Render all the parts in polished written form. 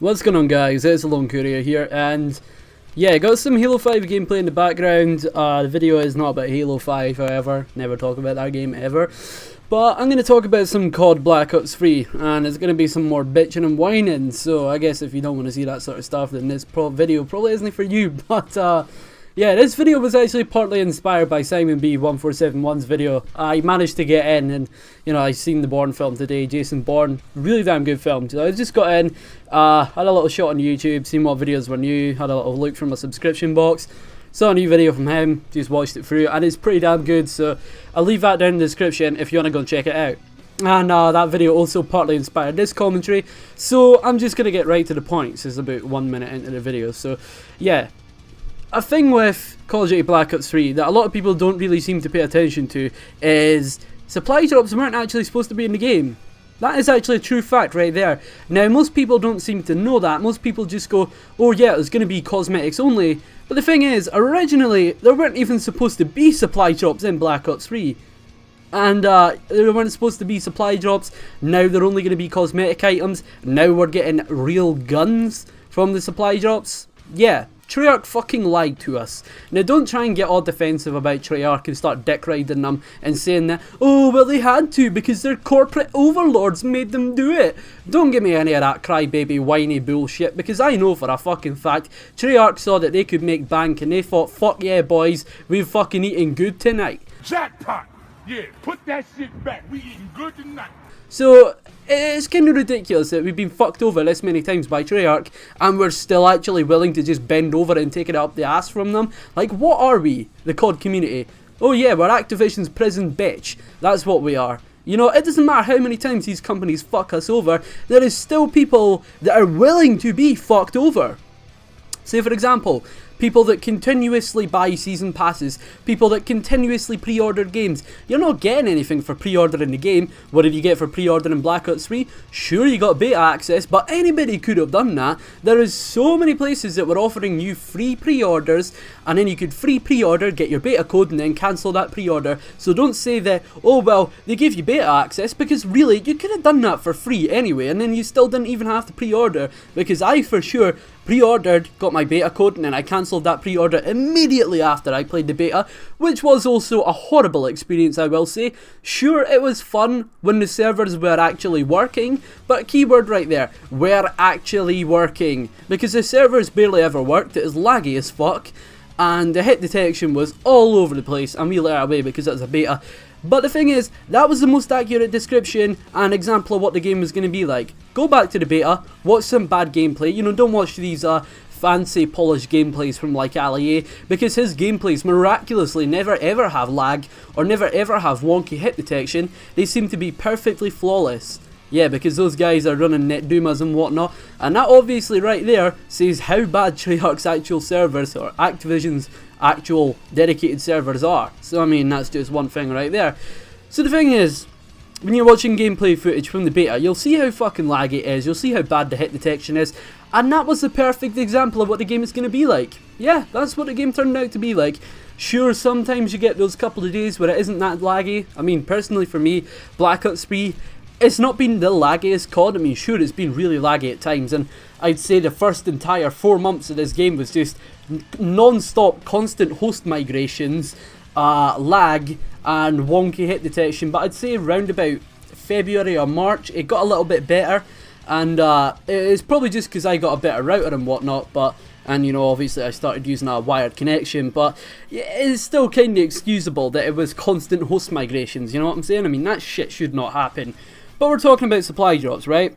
What's going on, guys? It's Lone Courier here, and yeah, got some Halo 5 gameplay in the background. The video is not about Halo 5, however, never talk about that game ever. But I'm going to talk about some COD Black Ops 3, and it's going to be some more bitching and whining, so I guess if you don't want to see that sort of stuff, then this video probably isn't for you. But yeah, this video was actually partly inspired by Simon B1471's video. I managed to get in, and you know, I seen the Bourne film today, Jason Bourne, really damn good film. So I just got in, had a little shot on YouTube, seen what videos were new, had a little look from my subscription box, saw a new video from him, just watched it through, and it's pretty damn good, so I'll leave that down in the description if you want to go and check it out. And that video also partly inspired this commentary, so I'm just going to get right to the point. This is about 1 minute into the video, so yeah. A thing with Call of Duty Black Ops 3 that a lot of people don't really seem to pay attention to is supply drops weren't actually supposed to be in the game. That is actually a true fact right there. Now, most people don't seem to know that. Most people just go, oh yeah, it's going to be cosmetics only. But the thing is, originally, there weren't even supposed to be supply drops in Black Ops 3. And there weren't supposed to be supply drops. Now they're only going to be cosmetic items. Now we're getting real guns from the supply drops. Yeah. Treyarch fucking lied to us. Now, don't try and get all defensive about Treyarch and start dick riding them and saying that, oh, well, they had to because their corporate overlords made them do it. Don't give me any of that crybaby whiny bullshit, because I know for a fucking fact Treyarch saw that they could make bank and they thought, fuck yeah, boys, we're fucking eating good tonight. Jackpot! Yeah, put that shit back. We eating good tonight. So, it's kind of ridiculous that we've been fucked over this many times by Treyarch and we're still actually willing to just bend over and take it up the ass from them. Like, what are we, the COD community? Oh yeah, we're Activision's prison bitch. That's what we are. You know, it doesn't matter how many times these companies fuck us over, there is still people that are willing to be fucked over. Say, for example, people that continuously buy season passes, people that continuously pre-order games. You're not getting anything for pre-ordering the game. What did you get for pre-ordering Black Ops 3? Sure, you got beta access, but anybody could have done that. There is so many places that were offering you free pre-orders, and then you could free pre-order, get your beta code, and then cancel that pre-order. So don't say that, oh well, they gave you beta access, because really, you could have done that for free anyway, and then you still didn't even have to pre-order, because I for sure pre-ordered, got my beta code, and then I cancelled that pre-order immediately after I played the beta, which was also a horrible experience, I will say. Sure, it was fun when the servers were actually working, but keyword right there, were actually working, because the servers barely ever worked. It was laggy as fuck, and the hit detection was all over the place, and we let it away because it was a beta. But the thing is, that was the most accurate description and example of what the game was going to be like. Go back to the beta, watch some bad gameplay, you know, don't watch these fancy polished gameplays from like Ali, because his gameplays miraculously never ever have lag or never ever have wonky hit detection. They seem to be perfectly flawless. Yeah, because those guys are running net doomas and whatnot, and that obviously right there says how bad Treyarch's actual servers or Activision's actual dedicated servers are. So I mean, that's just one thing right there. So the thing is, when you're watching gameplay footage from the beta, you'll see how fucking laggy it is, you'll see how bad the hit detection is, and that was the perfect example of what the game is going to be like. Yeah, that's what the game turned out to be like. Sure, sometimes you get those couple of days where it isn't that laggy. I mean, personally for me, Black Ops 3, it's not been the laggiest COD. I mean, sure, it's been really laggy at times, and I'd say the first entire 4 months of this game was just non-stop, constant host migrations, lag, and wonky hit detection. But I'd say around about February or March, it got a little bit better, and it's probably just because I got a better router and whatnot, and you know, obviously I started using a wired connection, but it's still kind of excusable that it was constant host migrations, you know what I'm saying? I mean, that shit should not happen. But we're talking about supply drops, right?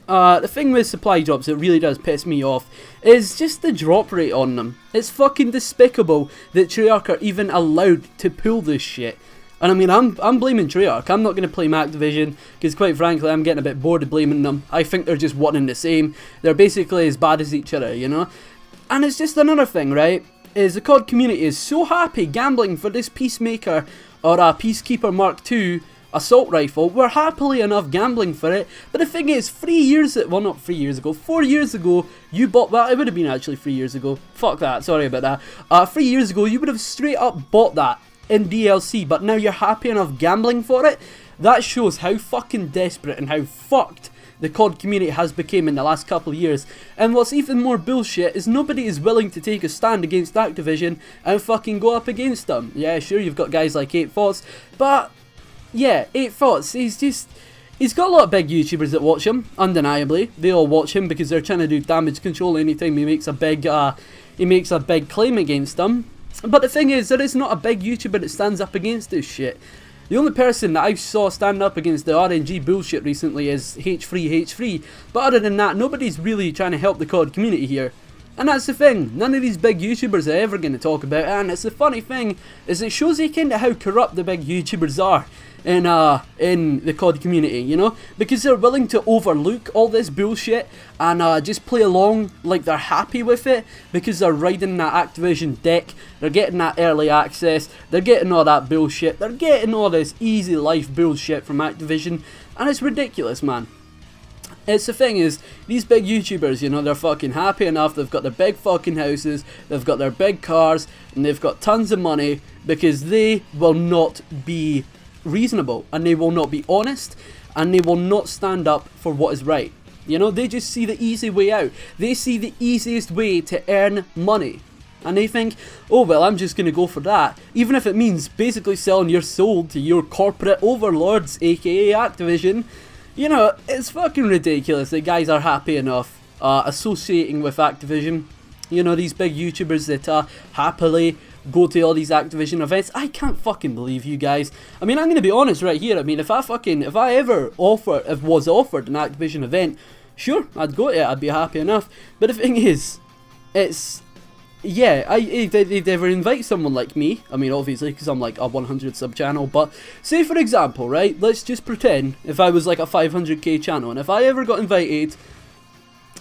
The thing with supply drops that really does piss me off is just the drop rate on them. It's fucking despicable that Treyarch are even allowed to pull this shit. And I mean, I'm blaming Treyarch. I'm not going to blame Activision, because quite frankly, I'm getting a bit bored of blaming them. I think they're just one and the same. They're basically as bad as each other, you know? And it's just another thing, right? Is the COD community is so happy gambling for this Peacemaker or a Peacekeeper Mark II assault rifle. We're happily enough gambling for it, but the thing is, 4 years ago, you bought that. It would have been actually 3 years ago, fuck that, sorry about that. 3 years ago, you would have straight up bought that in DLC, but now you're happy enough gambling for it. That shows how fucking desperate and how fucked the COD community has become in the last couple of years. And what's even more bullshit is nobody is willing to take a stand against Activision and fucking go up against them. Yeah, sure, you've got guys like 8Thoughts, but yeah, 8Thoughts, he's got a lot of big YouTubers that watch him, undeniably. They all watch him because they're trying to do damage control anytime he makes a big claim against them. But the thing is, there is not a big YouTuber that stands up against this shit. The only person that I saw stand up against the RNG bullshit recently is H3. But other than that, nobody's really trying to help the COD community here. And that's the thing, none of these big YouTubers are ever going to talk about it. And it's the funny thing, is it shows you kind of how corrupt the big YouTubers are in the COD community, you know? Because they're willing to overlook all this bullshit and just play along like they're happy with it because they're riding that Activision deck, they're getting that early access, they're getting all that bullshit, they're getting all this easy life bullshit from Activision, and it's ridiculous, man. It's the thing is, these big YouTubers, you know, they're fucking happy enough, they've got their big fucking houses, they've got their big cars, and they've got tons of money because they will not be reasonable, and they will not be honest, and they will not stand up for what is right. You know, they just see the easy way out. They see the easiest way to earn money. And they think, oh well, I'm just going to go for that. Even if it means basically selling your soul to your corporate overlords, aka Activision. You know, it's fucking ridiculous that guys are happy enough associating with Activision. You know, these big YouTubers that happily go to all these Activision events. I can't fucking believe you guys. I mean, I'm gonna be honest right here. I mean, if I was offered an Activision event, sure, I'd go to it. I'd be happy enough. But the thing is, it's they'd ever invite someone like me. I mean, obviously, because I'm like a 100 sub channel. But say for example, right? Let's just pretend if I was like a 500k channel, and if I ever got invited,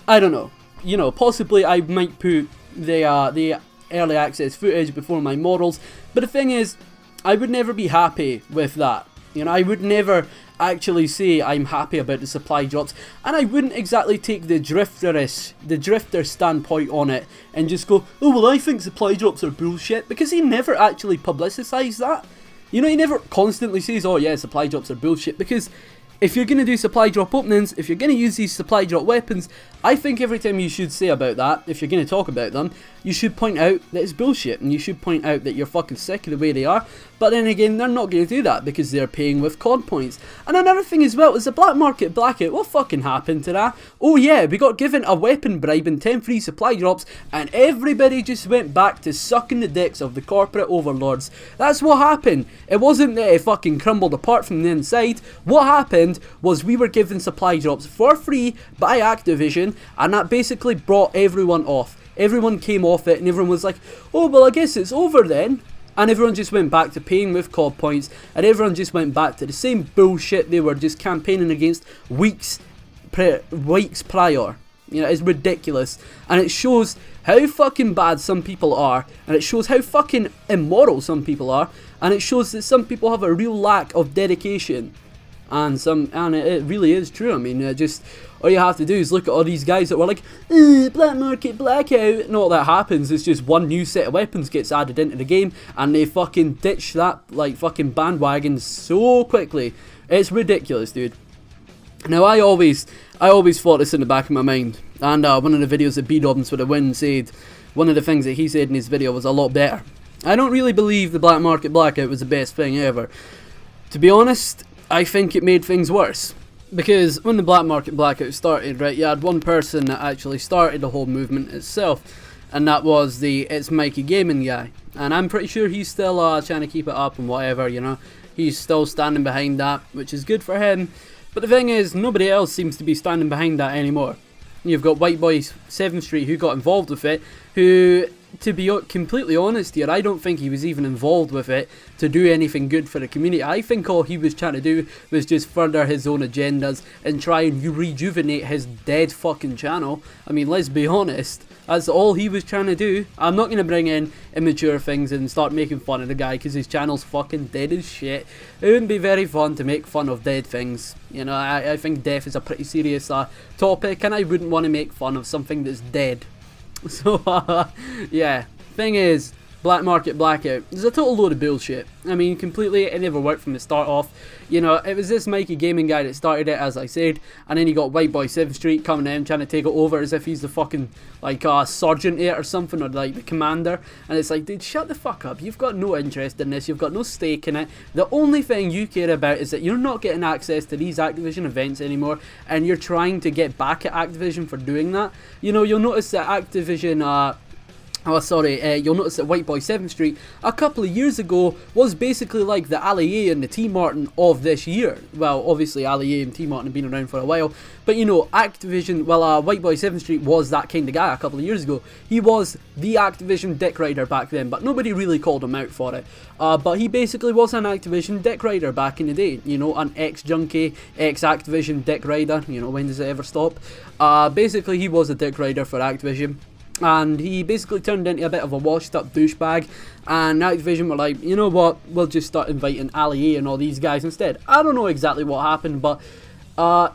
I don't know. You know, possibly I might put the early access footage before my models, but the thing is, I would never be happy with that. You know, I would never actually say I'm happy about the supply drops, and I wouldn't exactly take the drifter standpoint on it and just go, oh well, I think supply drops are bullshit, because he never actually publicised that. You know, he never constantly says, oh yeah, supply drops are bullshit, because if you're going to do supply drop openings, if you're going to use these supply drop weapons, I think every time you should say about that, if you're going to talk about them, you should point out that it's bullshit, and you should point out that you're fucking sick of the way they are. But then again, they're not going to do that because they're paying with COD points. And another thing as well is the black market blackout. What fucking happened to that? Oh yeah, we got given a weapon bribe and 10 free supply drops, and everybody just went back to sucking the dicks of the corporate overlords. That's what happened. It wasn't that it fucking crumbled apart from the inside. What happened was we were given supply drops for free by Activision, and that basically brought everyone off. Everyone came off it, and everyone was like, oh well, I guess it's over then. And everyone just went back to paying with COD points, and everyone just went back to the same bullshit they were just campaigning against weeks prior. You know, it's ridiculous, and it shows how fucking bad some people are, and it shows how fucking immoral some people are, and it shows that some people have a real lack of dedication. And it really is true. I mean, just all you have to do is look at all these guys that were like, black market blackout, and all that happens is just one new set of weapons gets added into the game, and they fucking ditch that like fucking bandwagon so quickly. It's ridiculous, dude. Now, I always thought this in the back of my mind, and one of the videos that B-Dobbins for the win said, one of the things that he said in his video was a lot better. I don't really believe the black market blackout was the best thing ever. To be honest, I think it made things worse. Because when the black market blackout started, right, you had one person that actually started the whole movement itself, and that was the It's Mikey Gaming guy. And I'm pretty sure he's still trying to keep it up and whatever, you know. He's still standing behind that, which is good for him. But the thing is, nobody else seems to be standing behind that anymore. You've got White Boy 7th Street who got involved with it, who, to be completely honest here, I don't think he was even involved with it to do anything good for the community. I think all he was trying to do was just further his own agendas and try and rejuvenate his dead fucking channel. I mean, let's be honest, that's all he was trying to do. I'm not going to bring in immature things and start making fun of the guy because his channel's fucking dead as shit. It wouldn't be very fun to make fun of dead things. You know, I think death is a pretty serious topic, and I wouldn't want to make fun of something that's dead. So, yeah, thing is, Black Market Blackout is a total load of bullshit. I mean, completely, it never worked from the start off. You know, it was this Mikey Gaming guy that started it, as I said, and then you got White Boy 7th Street coming in, trying to take it over as if he's the fucking, like, sergeant here or something, or like the commander, and it's like, dude, shut the fuck up, you've got no interest in this, you've got no stake in it, the only thing you care about is that you're not getting access to these Activision events anymore, and you're trying to get back at Activision for doing that. You know, you'll notice that Activision, you'll notice that White Boy 7th Street a couple of years ago was basically like the Ali A and the T Martin of this year. Well, obviously Ali A and T Martin have been around for a while, but you know, Activision, White Boy 7th Street was that kind of guy a couple of years ago. He was the Activision dick rider back then, but nobody really called him out for it. But he basically was an Activision dick rider back in the day, you know, an ex-junkie, ex-Activision dick rider, you know, when does it ever stop? Basically he was a dick rider for Activision. And he basically turned into a bit of a washed up douchebag, and Activision were like, you know what, we'll just start inviting Ali A and all these guys instead. I don't know exactly what happened, but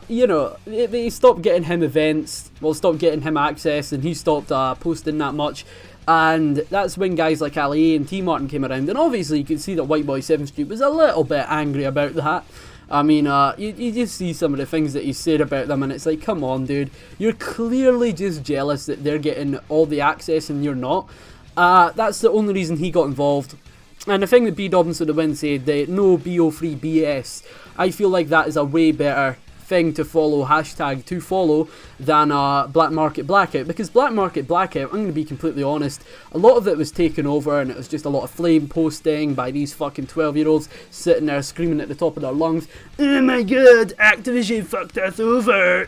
you know, they stopped getting him events, stopped getting him access, and he stopped posting that much. And that's when guys like Ali A and T Martin came around, and obviously you could see that White Boy 7th Street was a little bit angry about that. I mean, you just see some of the things that he said about them, and it's like, come on, dude. You're clearly just jealous that they're getting all the access and you're not. That's the only reason he got involved. And the thing that B Dobbins would have been said, that no BO3 BS, I feel like that is a way better thing to follow, hashtag to follow, than Black Market Blackout, because Black Market Blackout, I'm going to be completely honest, a lot of it was taken over and it was just a lot of flame posting by these fucking 12-year-olds sitting there screaming at the top of their lungs, oh my god, Activision fucked us over,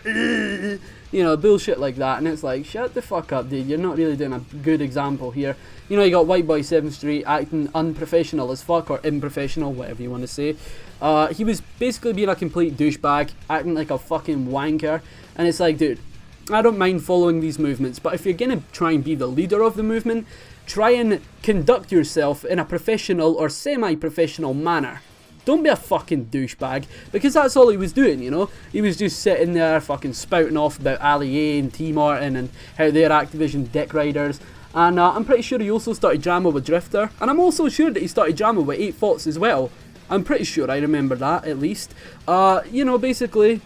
you know, bullshit like that. And it's like, shut the fuck up, dude, you're not really doing a good example here. You know, you got White Boy 7th Street acting unprofessional as fuck, or improfessional, whatever you want to say. He was basically being a complete douchebag, acting like a fucking wanker, and it's like, dude, I don't mind following these movements, but if you're gonna try and be the leader of the movement, try and conduct yourself in a professional or semi-professional manner. Don't be a fucking douchebag, because that's all he was doing, you know? He was just sitting there fucking spouting off about Ali A and T Martin and how they're Activision dick riders. And I'm pretty sure he also started drama with Drifter, and I'm also sure that he started drama with 8 Thoughts as well. I'm pretty sure I remember that, at least. You know, basically,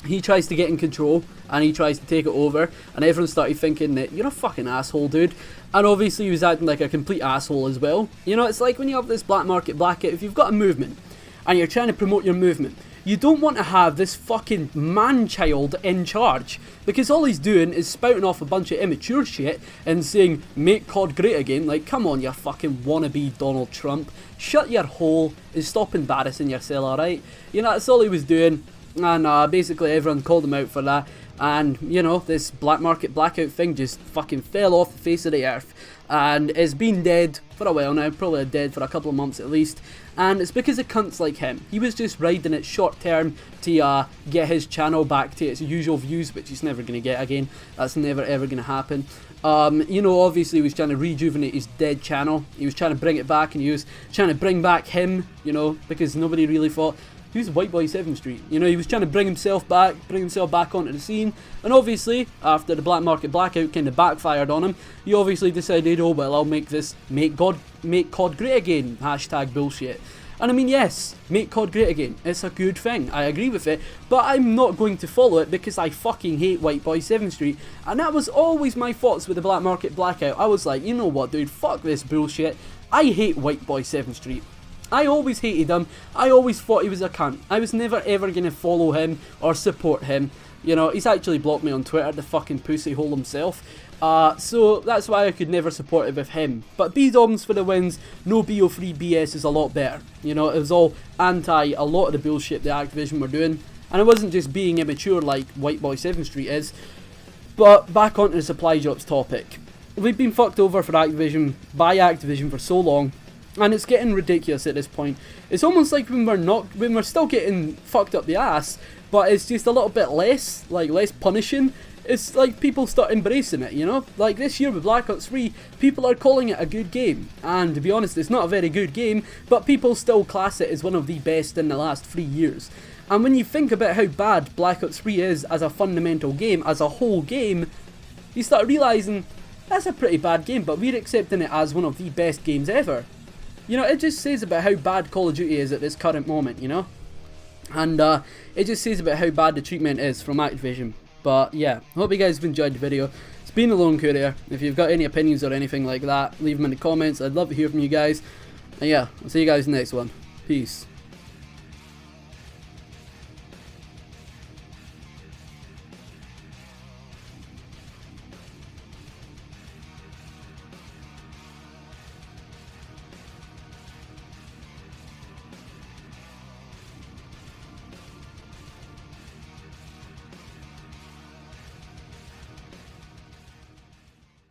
he tries to get in control, and he tries to take it over, and everyone started thinking that, you're a fucking asshole, dude. And obviously he was acting like a complete asshole as well. You know, it's like when you have this Black Market Blackout, if you've got a movement, and you're trying to promote your movement, you don't want to have this fucking man-child in charge, because all he's doing is spouting off a bunch of immature shit and saying, make COD great again. Like, come on, you fucking wannabe Donald Trump. Shut your hole and stop embarrassing yourself, alright? You know, that's all he was doing, and basically everyone called him out for that. And, you know, this Black Market Blackout thing just fucking fell off the face of the earth. And it's been dead for a while now, probably dead for a couple of months at least. And it's because of cunts like him. He was just riding it short term to get his channel back to its usual views, which he's never going to get again. That's never ever going to happen. You know, obviously he was trying to rejuvenate his dead channel. He was trying to bring it back, and he was trying to bring back him, you know, because nobody really thought, who's White Boy 7th Street? You know, he was trying to bring himself back onto the scene, and obviously, after the Black Market Blackout kind of backfired on him, he obviously decided, oh well, I'll make COD great again, hashtag bullshit. And I mean, yes, make COD great again, it's a good thing, I agree with it, but I'm not going to follow it because I fucking hate White Boy 7th Street, and that was always my thoughts with the Black Market Blackout. I was like, you know what, dude, fuck this bullshit, I hate White Boy 7th Street. I always hated him, I always thought he was a cunt. I was never ever going to follow him or support him. You know, he's actually blocked me on Twitter, the fucking pussy hole himself. So that's why I could never support it with him. But B Dobbins for the wins, no BO3 BS is a lot better. You know, it was all anti a lot of the bullshit that Activision were doing. And it wasn't just being immature like White Boy 7th Street is. But back onto the supply drops topic. We've been fucked over for Activision, by Activision for so long. And it's getting ridiculous at this point. It's almost like when we're still getting fucked up the ass, but it's just a little bit less punishing. It's like people start embracing it, you know? Like this year with Black Ops 3, people are calling it a good game. And to be honest, it's not a very good game, but people still class it as one of the best in the last 3 years. And when you think about how bad Black Ops 3 is as a fundamental game, as a whole game, you start realising that's a pretty bad game, but we're accepting it as one of the best games ever. You know, it just says about how bad Call of Duty is at this current moment, you know? And it just says about how bad the treatment is from Activision. But yeah, hope you guys have enjoyed the video. It's been the Lone Courier. If you've got any opinions or anything like that, leave them in the comments. I'd love to hear from you guys. And yeah, I'll see you guys in the next one. Peace.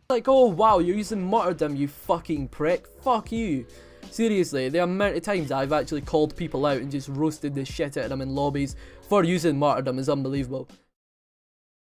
Like, oh wow, you're using martyrdom, you fucking prick. Fuck you. Seriously, the amount of times I've actually called people out and just roasted the shit out of them in lobbies for using martyrdom is unbelievable.